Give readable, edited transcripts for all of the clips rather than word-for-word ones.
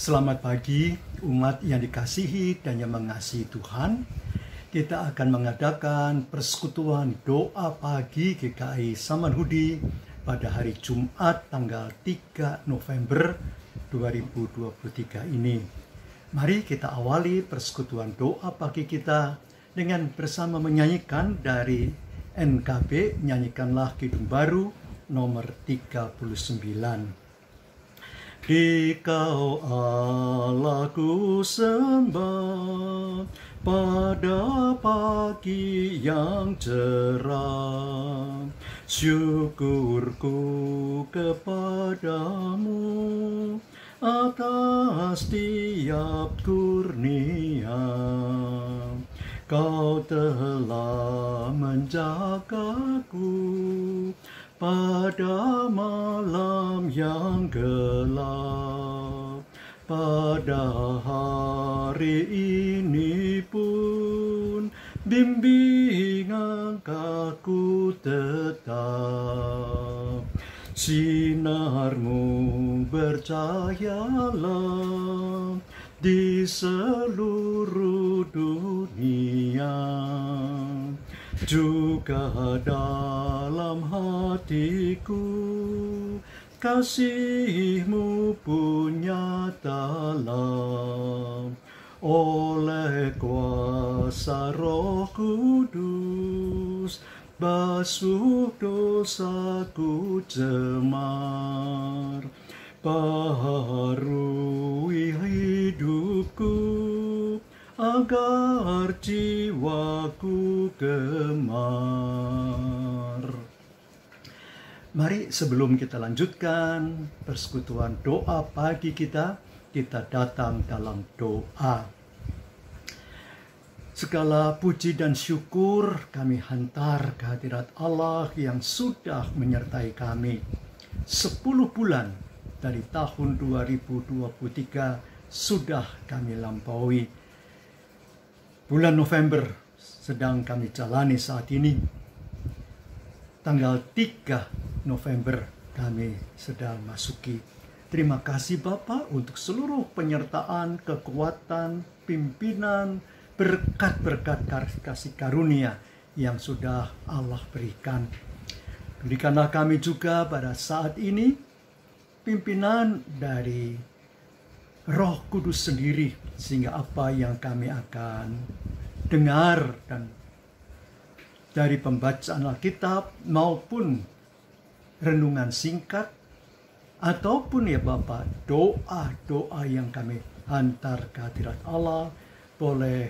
Selamat pagi umat yang dikasihi dan yang mengasihi Tuhan. Kita akan mengadakan persekutuan doa pagi GKI Samanhudi pada hari Jumat tanggal 3 November 2023 ini. Mari kita awali persekutuan doa pagi kita dengan bersama menyanyikan dari NKB, Nyanyikanlah Kidung Baru nomor 39. Dikau Allahku sembah pada pagi yang cerah, syukurku kepadamu atas tiap kurnia. Kau telah menjagaku pada malam yang gelap. Pada hari ini pun bimbingan aku tetap. Sinarmu bercahayalah di seluruh dunia, juga dalam hatiku kasih-Mu pun nyatalah. Oleh kuasa Roh Kudus basuh dosaku cemar, baharui hidupku agar jiwaku gemar. Mari sebelum kita lanjutkan persekutuan doa pagi kita datang dalam doa. Segala puji dan syukur kami hantar ke hadirat Allah yang sudah menyertai kami 10 bulan dari tahun 2023 sudah kami lampaui. Bulan November sedang kami jalani saat ini. Tanggal 3 November kami sedang masuki. Terima kasih Bapak untuk seluruh penyertaan, kekuatan, pimpinan, berkat-berkat kasih karunia yang sudah Allah berikan. Berikanlah kami juga pada saat ini pimpinan dari Roh Kudus sendiri, sehingga apa yang kami akan dengar dan dari pembacaan Alkitab maupun renungan singkat ataupun ya Bapak doa-doa yang kami hantar ke hadirat Allah boleh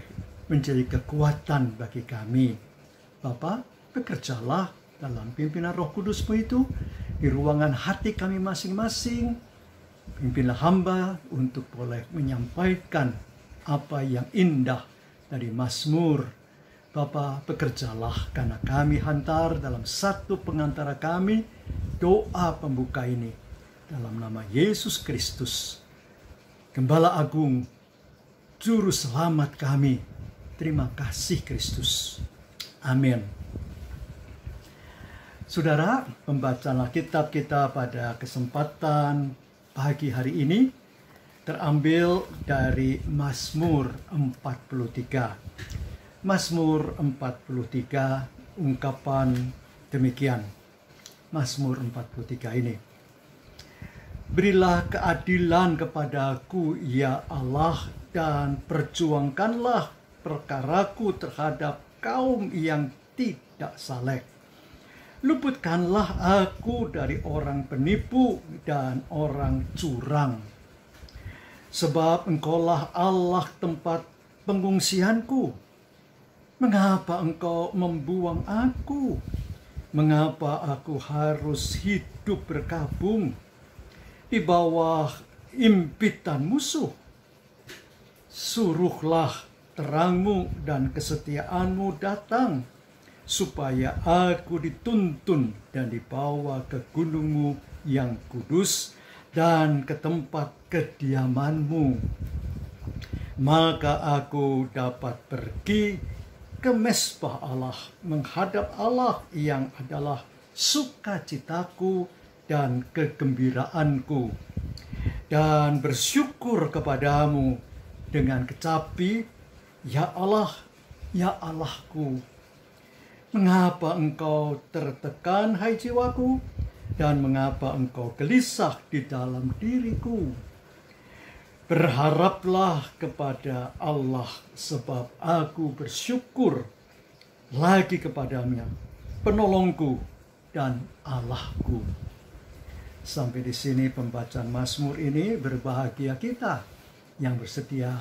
menjadi kekuatan bagi kami. Bapak, bekerjalah dalam pimpinan Roh Kudus-Mu itu di ruangan hati kami masing-masing. Pimpinlah hamba untuk boleh menyampaikan apa yang indah dari Mazmur. Bapa, bekerjalah karena kami hantar dalam satu pengantara kami doa pembuka ini. Dalam nama Yesus Kristus, Gembala Agung, Juru Selamat kami. Terima kasih Kristus. Amin. Saudara, pembacaan Alkitab kita pada kesempatan pagi hari ini terambil dari Mazmur 43. Mazmur 43 ungkapan demikian. Mazmur 43 ini. Berilah keadilan kepadaku ya Allah, dan perjuangkanlah perkaraku terhadap kaum yang tidak saleh. Luputkanlah aku dari orang penipu dan orang curang. Sebab Engkaulah Allah tempat pengungsianku. Mengapa Engkau membuang aku? Mengapa aku harus hidup berkabung di bawah impitan musuh? Suruhlah terang-Mu dan kesetiaan-Mu datang, supaya aku dituntun dan dibawa ke gunung-Mu yang kudus dan ke tempat kediaman-Mu. Maka aku dapat pergi ke mezbah Allah, menghadap Allah yang adalah sukacitaku dan kegembiraanku. dan bersyukur kepadamu dengan kecapi, ya Allah, ya Allahku. Mengapa engkau tertekan, hai jiwaku? Dan mengapa engkau gelisah di dalam diriku? Berharaplah kepada Allah, sebab aku bersyukur lagi kepadanya, penolongku dan Allahku. Sampai di sini pembacaan Mazmur ini. Berbahagia kita yang bersedia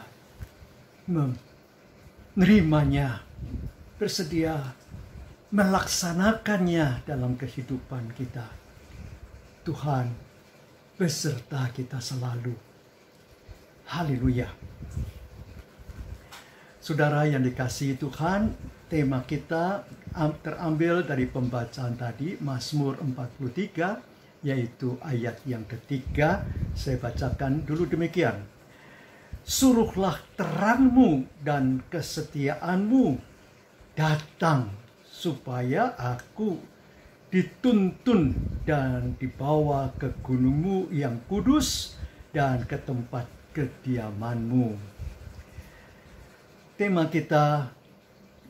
menerimanya, bersedia melaksanakannya dalam kehidupan kita. Tuhan beserta kita selalu. Haleluya. Saudara yang dikasihi Tuhan, tema kita terambil dari pembacaan tadi, Mazmur 43, yaitu ayat yang ketiga. Saya bacakan dulu demikian. Suruhlah terangmu dan kesetiaanmu datang, supaya aku dituntun dan dibawa ke gunungmu yang kudus dan ke tempat kediamanmu. Tema kita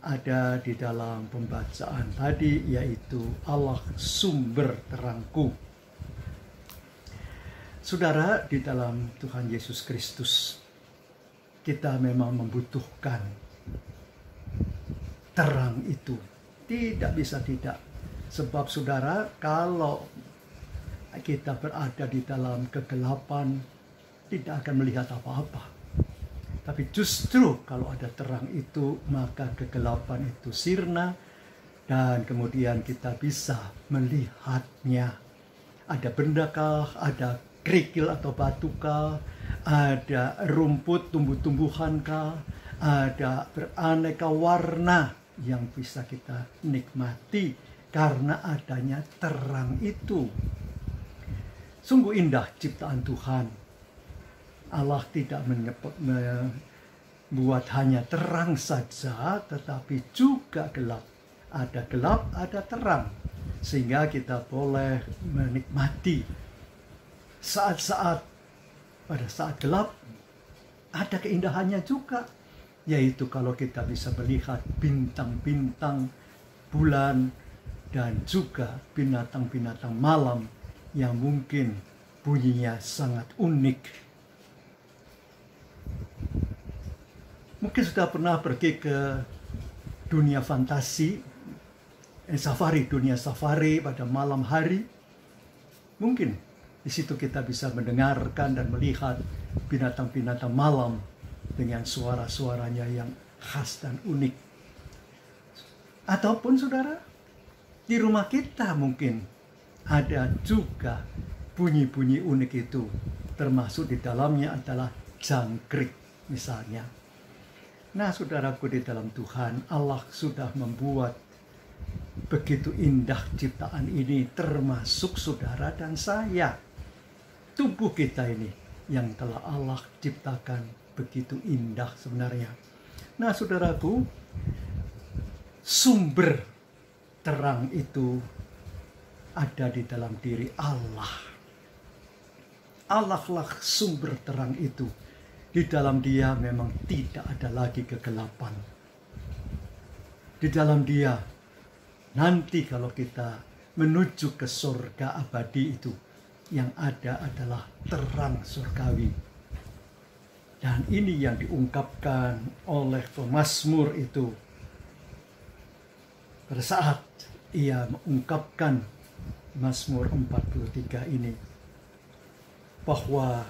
ada di dalam pembacaan tadi, yaitu Allah sumber terangku. Saudara, di dalam Tuhan Yesus Kristus, kita memang membutuhkan terang itu. Tidak bisa tidak. Sebab saudara, kalau kita berada di dalam kegelapan, tidak akan melihat apa-apa. Tapi justru kalau ada terang itu, maka kegelapan itu sirna, dan kemudian kita bisa melihatnya. Ada bendakah, ada kerikil atau batukah, ada rumput, tumbuh-tumbuhankah, ada beraneka warna yang bisa kita nikmati karena adanya terang itu. Sungguh indah ciptaan Tuhan. Allah tidak membuat hanya terang saja, tetapi juga gelap. Ada gelap, ada terang. Sehingga kita boleh menikmati saat-saat, pada saat gelap, ada keindahannya juga. Yaitu kalau kita bisa melihat bintang-bintang, bulan, dan juga binatang-binatang malam yang mungkin bunyinya sangat unik. Mungkin sudah pernah pergi ke dunia fantasi, dunia safari pada malam hari. Mungkin di situ kita bisa mendengarkan dan melihat binatang-binatang malam dengan suara-suaranya yang khas dan unik. Ataupun saudara, di rumah kita mungkin ada juga bunyi-bunyi unik itu. Termasuk di dalamnya adalah jangkrik misalnya. Nah saudaraku di dalam Tuhan, Allah sudah membuat begitu indah ciptaan ini, termasuk saudara dan saya. Tubuh kita ini yang telah Allah ciptakan begitu indah sebenarnya. Nah saudaraku, sumber terang itu ada di dalam diri Allah. Allah lah sumber terang itu. Di dalam Dia memang tidak ada lagi kegelapan. Di dalam Dia, nanti kalau kita menuju ke surga abadi itu, yang ada adalah terang surgawi. Dan ini yang diungkapkan oleh pemazmur itu pada saat ia mengungkapkan Mazmur 43 ini, bahwa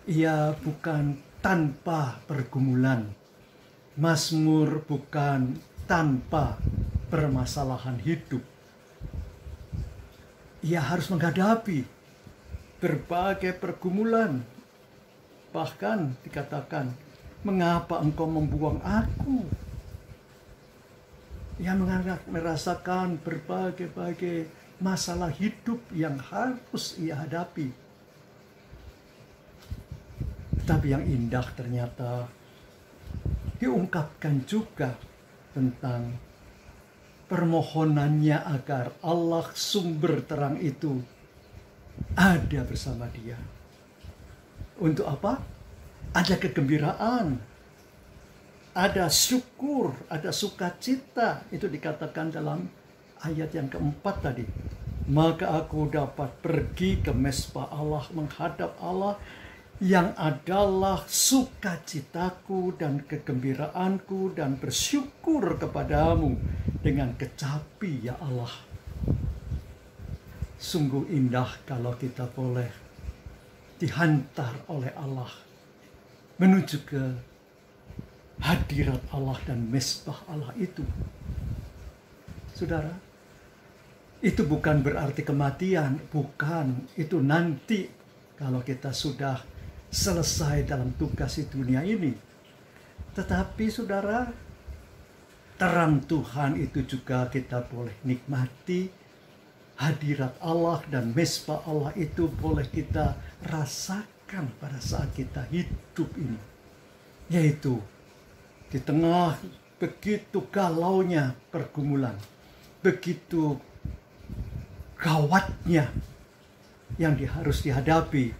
ia bukan tanpa pergumulan. Mazmur bukan tanpa permasalahan hidup. Ia harus menghadapi berbagai pergumulan. Bahkan dikatakan, mengapa engkau membuang aku? Ia merasakan berbagai masalah hidup yang harus ia hadapi. Tetapi yang indah ternyata diungkapkan juga tentang permohonannya agar Allah sumber terang itu ada bersama Dia. Untuk apa? Ada kegembiraan, ada syukur, ada sukacita. Itu dikatakan dalam ayat yang keempat tadi. Maka aku dapat pergi ke mezbah Allah, menghadap Allah yang adalah sukacitaku dan kegembiraanku, dan bersyukur kepadamu dengan kecapi, ya Allah. Sungguh indah kalau kita boleh dihantar oleh Allah menuju ke hadirat Allah dan mezbah Allah itu. Saudara, itu bukan berarti kematian, bukan. Itu nanti kalau kita sudah selesai dalam tugas di dunia ini. Tetapi saudara, terang Tuhan itu juga kita boleh nikmati. Hadirat Allah dan mezbah Allah itu boleh kita rasakan pada saat kita hidup ini. Yaitu di tengah begitu galaunya pergumulan, begitu gawatnya yang harus dihadapi,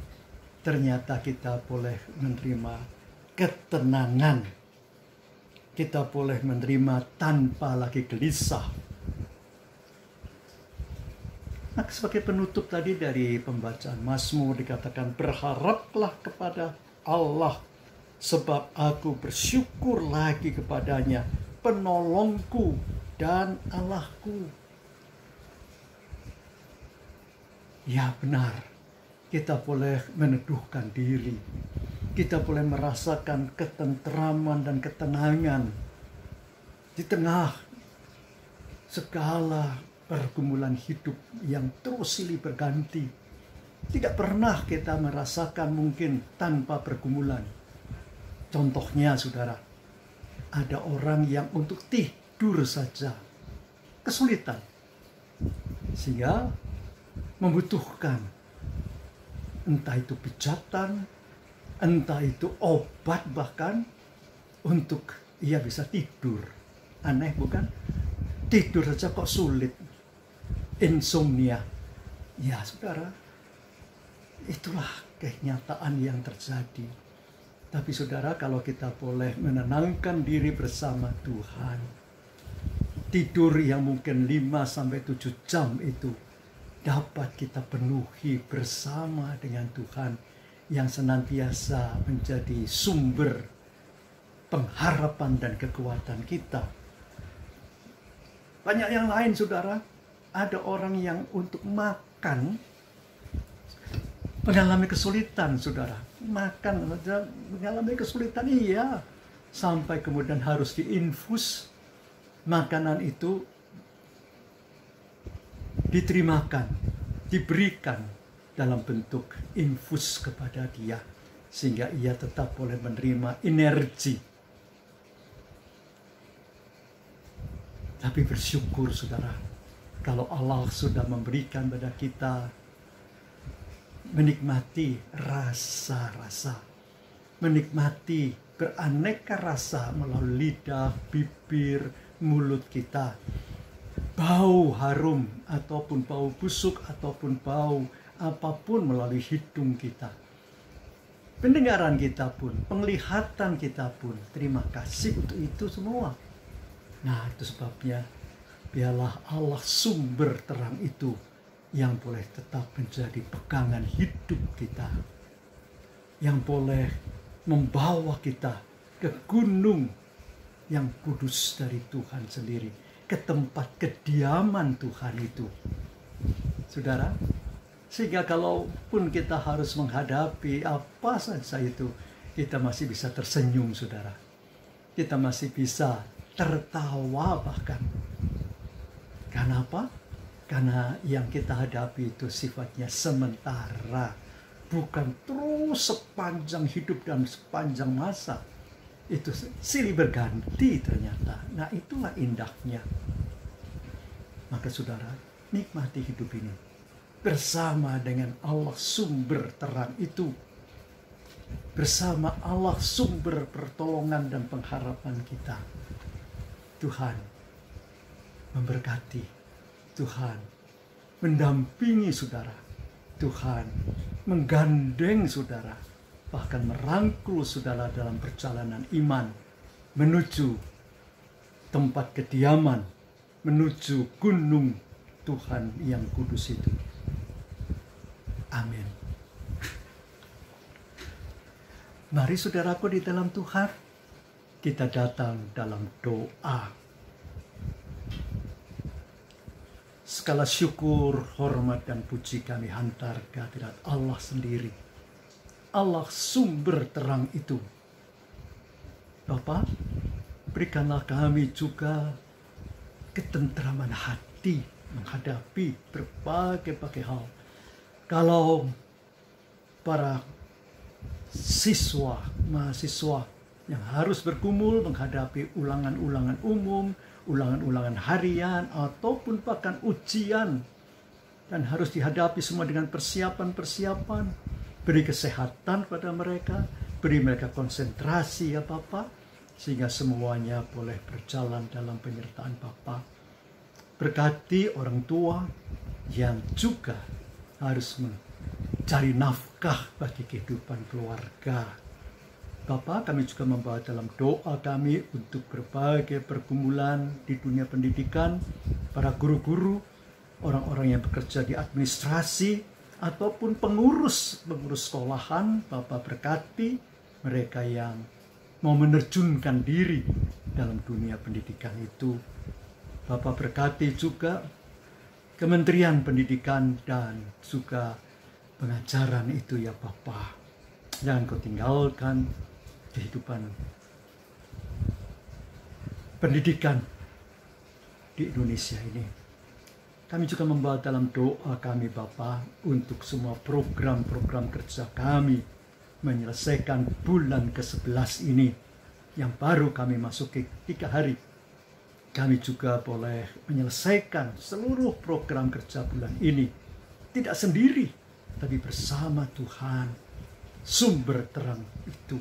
ternyata kita boleh menerima ketenangan. Kita boleh menerima tanpa lagi gelisah. Nah, sebagai penutup tadi dari pembacaan Mazmur dikatakan, berharaplah kepada Allah, sebab aku bersyukur lagi kepadanya, penolongku dan Allahku. Ya benar, kita boleh meneduhkan diri. Kita boleh merasakan ketentraman dan ketenangan di tengah segala pergumulan hidup yang terus silih berganti. Tidak pernah kita merasakan mungkin tanpa pergumulan. Contohnya saudara, ada orang yang untuk tidur saja kesulitan, sehingga membutuhkan entah itu pijatan, entah itu obat bahkan untuk ia bisa tidur. Aneh bukan? Tidur saja kok sulit. Insomnia. Ya saudara, itulah kenyataan yang terjadi. Tapi saudara, kalau kita boleh menenangkan diri bersama Tuhan, tidur yang mungkin 5-7 jam itu dapat kita penuhi bersama dengan Tuhan yang senantiasa menjadi sumber pengharapan dan kekuatan kita. Banyak yang lain saudara, ada orang yang untuk makan mengalami kesulitan saudara. Makan saja mengalami kesulitan, iya. Sampai kemudian harus diinfus makanan itu, diterimakan, diberikan dalam bentuk infus kepada dia, sehingga ia tetap boleh menerima energi. Tapi bersyukur saudara, kalau Allah sudah memberikan pada kita menikmati rasa-rasa, menikmati beraneka rasa melalui lidah, bibir, mulut kita. Bau harum ataupun bau busuk ataupun bau apapun melalui hidung kita. Pendengaran kita pun, penglihatan kita pun, terima kasih untuk itu semua. Nah, itu sebabnya biarlah Allah sumber terang itu yang boleh tetap menjadi pegangan hidup kita, yang boleh membawa kita ke gunung yang kudus dari Tuhan sendiri, ke tempat kediaman Tuhan itu. Saudara, sehingga kalaupun kita harus menghadapi apa saja itu, kita masih bisa tersenyum saudara. Kita masih bisa tertawa bahkan. Karena apa? Karena yang kita hadapi itu sifatnya sementara, bukan terus sepanjang hidup dan sepanjang masa. Itu silih berganti ternyata. Nah, itulah indahnya. Maka saudara, nikmati hidup ini bersama dengan Allah sumber terang itu, bersama Allah sumber pertolongan dan pengharapan kita. Tuhan memberkati, Tuhan mendampingi saudara, Tuhan menggandeng saudara, bahkan merangkul saudara dalam perjalanan iman menuju tempat kediaman, menuju gunung Tuhan yang kudus itu. Amin. Mari saudaraku di dalam Tuhan, kita datang dalam doa. Segala syukur, hormat, dan puji kami hantar kehadirat Allah sendiri. Allah sumber terang itu. Bapa, berikanlah kami juga ketentraman hati menghadapi berbagai hal. Kalau para siswa, mahasiswa yang harus bergumul menghadapi ulangan-ulangan umum, ulangan-ulangan harian, ataupun bahkan ujian, dan harus dihadapi semua dengan persiapan-persiapan. Beri kesehatan pada mereka, beri mereka konsentrasi ya Bapa, sehingga semuanya boleh berjalan dalam penyertaan Bapa. Berkati orang tua yang juga harus mencari nafkah bagi kehidupan keluarga. Bapa, kami juga membawa dalam doa kami untuk berbagai pergumulan di dunia pendidikan, para guru-guru, orang-orang yang bekerja di administrasi, ataupun pengurus sekolahan. Bapa, berkati mereka yang mau menerjunkan diri dalam dunia pendidikan itu. Bapa, berkati juga Kementerian Pendidikan dan juga pengajaran itu ya Bapa. Jangan kau tinggalkan kehidupan pendidikan di Indonesia ini. Kami juga membawa dalam doa kami Bapa untuk semua program-program kerja kami menyelesaikan bulan ke-11 ini yang baru kami masuki 3 hari. Kami juga boleh menyelesaikan seluruh program kerja bulan ini tidak sendiri, tapi bersama Tuhan, sumber terang itu.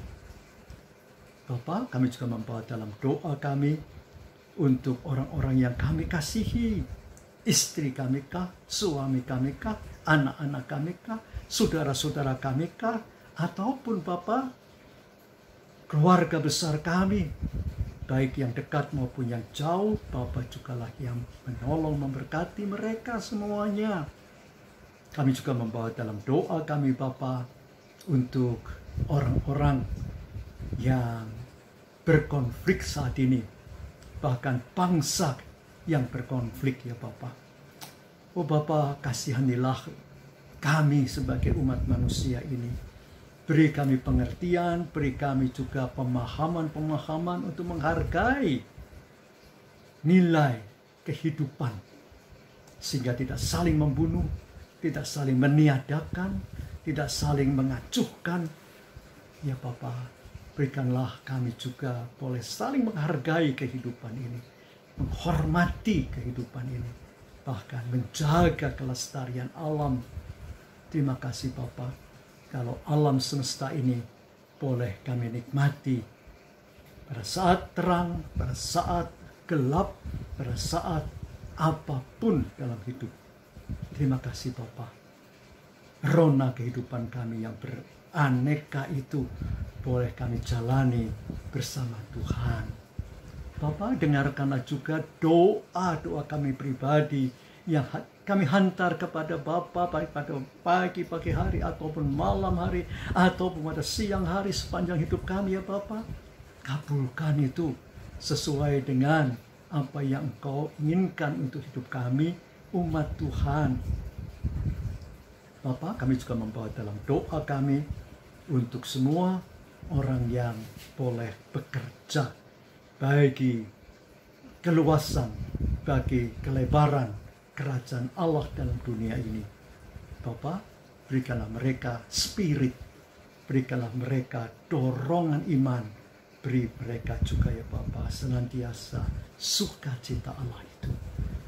Bapa, kami juga membawa dalam doa kami untuk orang-orang yang kami kasihi, istri kami kah, suami kami kah, anak-anak kami kah, saudara-saudara kami kah, ataupun Bapa, keluarga besar kami, baik yang dekat maupun yang jauh. Bapa jugalah yang menolong, memberkati mereka semuanya. Kami juga membawa dalam doa kami Bapa untuk orang-orang yang berkonflik saat ini, bahkan bangsa yang berkonflik ya Bapa. Oh Bapa, kasihanilah kami sebagai umat manusia ini. Beri kami pengertian, beri kami juga pemahaman-pemahaman untuk menghargai nilai kehidupan, sehingga tidak saling membunuh, tidak saling meniadakan, tidak saling mengacuhkan. Ya Bapa, berikanlah kami juga boleh saling menghargai kehidupan ini, menghormati kehidupan ini, bahkan menjaga kelestarian alam. Terima kasih Bapa, kalau alam semesta ini boleh kami nikmati pada saat terang, pada saat gelap, pada saat apapun dalam hidup. Terima kasih Bapa. Rona kehidupan kami yang beraneka itu boleh kami jalani bersama Tuhan. Bapa, dengarkanlah juga doa-doa kami pribadi yang kami hantar kepada Bapa, baik pada pagi hari ataupun malam hari ataupun pada siang hari sepanjang hidup kami ya Bapa. Kabulkan itu sesuai dengan apa yang Engkau inginkan untuk hidup kami, umat Tuhan. Bapa, kami juga membawa dalam doa kami untuk semua orang yang boleh bekerja bagi keluasan, bagi kelebaran kerajaan Allah dalam dunia ini. Bapa, berikanlah mereka spirit, berikanlah mereka dorongan iman, beri mereka juga ya Bapa senantiasa sukacita Allah itu.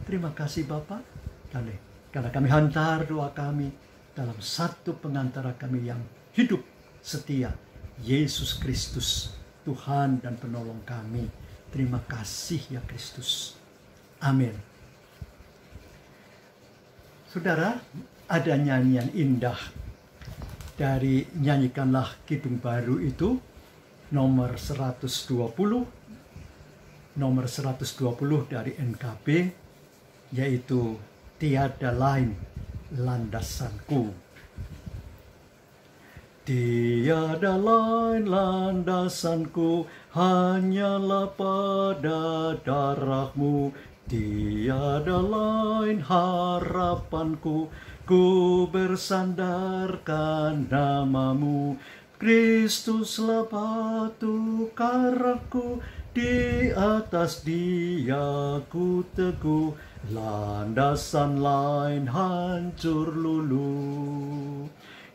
Terima kasih Bapa, karena kami hantar doa kami dalam satu pengantara kami yang hidup setia, Yesus Kristus, Tuhan dan penolong kami. Terima kasih ya Kristus. Amin. Saudara, ada nyanyian indah dari Nyanyikanlah Kidung Baru itu, nomor 120 dari NKB, yaitu Tiada Lain Landasanku. Tiada lain landasanku, hanyalah pada darah-Mu. Tiada lain harapanku, ku bersandarkan nama-Mu. Kristuslah batu karangku, di atas Dia ku teguh, landasan lain hancur luluh.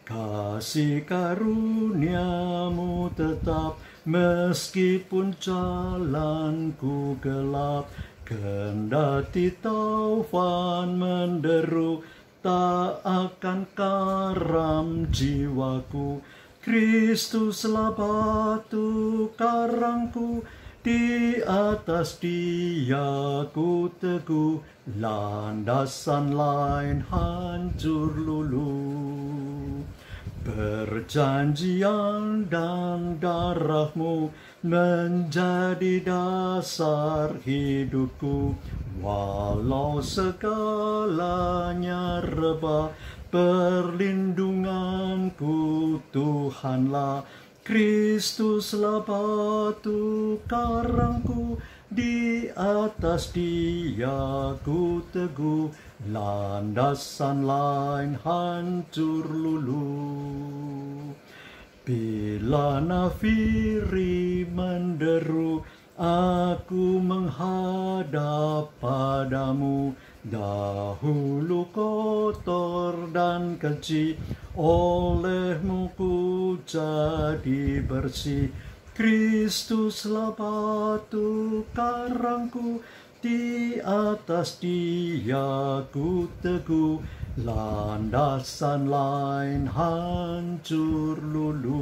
Kasih karunia-Mu tetap, meskipun jalanku gelap. Kendati taufan menderu, tak akan karam jiwaku. Kristuslah batu karangku, di atas Dia ku teguh, landasan lain hancur luluh. Perjanjian dan darah-Mu menjadi dasar hidupku. Walau segalanya rebah, perlindunganku Tuhanlah. Kristuslah batu karangku, di atas Dia ku teguh, landasan lain hancur luluh. Bila nafiri menderu, aku menghadap padamu. Dahulu kotor dan keji, oleh-Mu ku jadi bersih. Kristuslah batu karangku, di atas Dia ku teguh, landasan lain hancur luluh.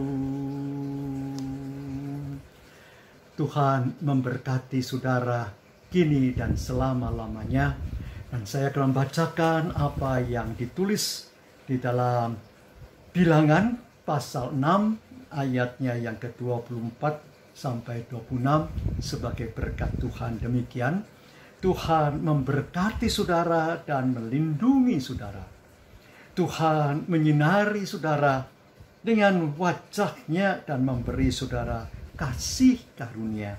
Tuhan memberkati saudara kini dan selama-lamanya. Dan saya akan membacakan apa yang ditulis di dalam Bilangan pasal 6 ayatnya yang ke-24 sampai 26 sebagai berkat Tuhan. Demikian, Tuhan memberkati saudara dan melindungi saudara. Tuhan menyinari saudara dengan wajah-Nya dan memberi saudara kasih karunia.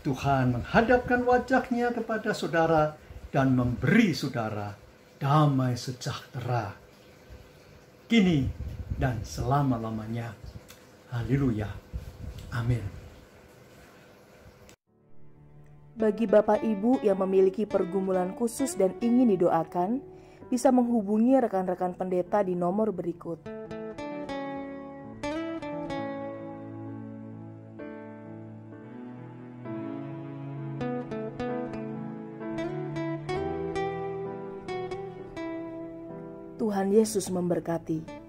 Tuhan menghadapkan wajah-Nya kepada saudara dan memberi saudara damai sejahtera kini dan selama-lamanya. Haleluya. Amin. Bagi Bapak Ibu yang memiliki pergumulan khusus dan ingin didoakan, bisa menghubungi rekan-rekan pendeta di nomor berikut. Tuhan Yesus memberkati.